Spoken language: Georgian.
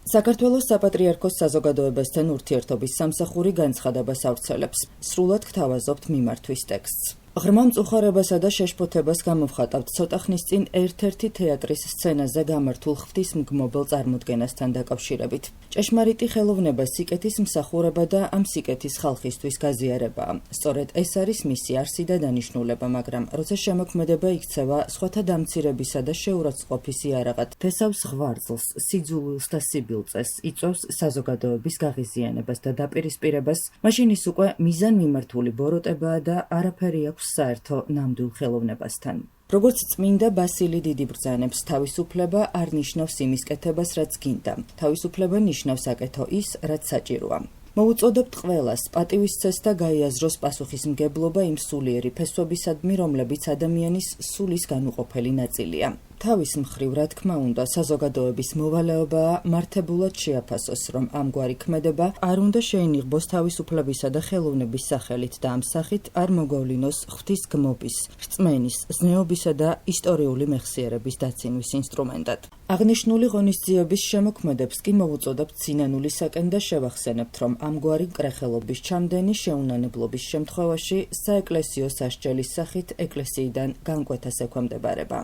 საქართველოს საპატრიარქოს საზოგადოებასთან ურთიერთობის სამსახური განცხადებას ავრცელებს. სრულად გთავაზობთ მიმართვის ტექსტს. ღრმა მწუხარებასა და შეშფოთებას გამოვხატავთ ცოტა ხნის წინ ერთ-ერთი თეატრის სცენაზე გამართულ ღვთისმგმობელ წარმოდგენასთან დაკავშირებით. ჭეშმარიტი ხელოვნება სიკეთის მსახურება და ამ სიკეთის ხალხისთვის გაზიარებაა. სწორედ ეს არის მისი არსი და დანიშნულება, მაგრამ როცა შემოქმედება იქცევა სხვათა დამცირებისა და შეურაცხყოფის იარაღად, თესავს ღვარძლს, სიძულვილს და სიბილწეს, იწვევს საზოგადოების გაღიზიანებას და დაპირისპირებას, მაშინ ის უკვე მიზანმიმართული ბოროტებაა და არაფერი აქვს საერთო ნამდვილ ხელოვნებასთან. როგორც წმინდა ბასილი დიდი ბრძანებს, თავისუფლება არ ნიშნავს იმის კეთებას, რაც გინდა. თავისუფლება ნიშნავს აკეთო ის, რაც საჭიროა. მოუწოდებთ ყველას პატივისცეს და გაიაზროს პასუხისმგებლობა იმ სულიერი ფესვებისადმი, რომლებიც ადამიანის სულის განუყოფელი ნაწილია. თავის მხრივ, რა თქმა უნდა, საზოგადოების მოვალეობაა მართებულად შეაფასოს, რომ ამგვარი ქმედება არ უნდა შეინიღბოს თავისუფლებისა და ხელოვნების სახელით და ამ სახით არ მოგვავლინოს ღვთისგმობის, რწმენის, ზნეობისა და ისტორიული მეხსიერების დაცინვის ინსტრუმენტად. აღნიშნული ღონისძიების შემოქმედებს კი მოუწოდებთ სინანულისაკენ და შევახსენებთ, რომ ამგვარი მკრეხელობის ჩამდენი შეუნანებლობის შემთხვევაში საეკლესიო სასჯელის სახით ეკლესიიდან განკვეთას ექვემდებარება.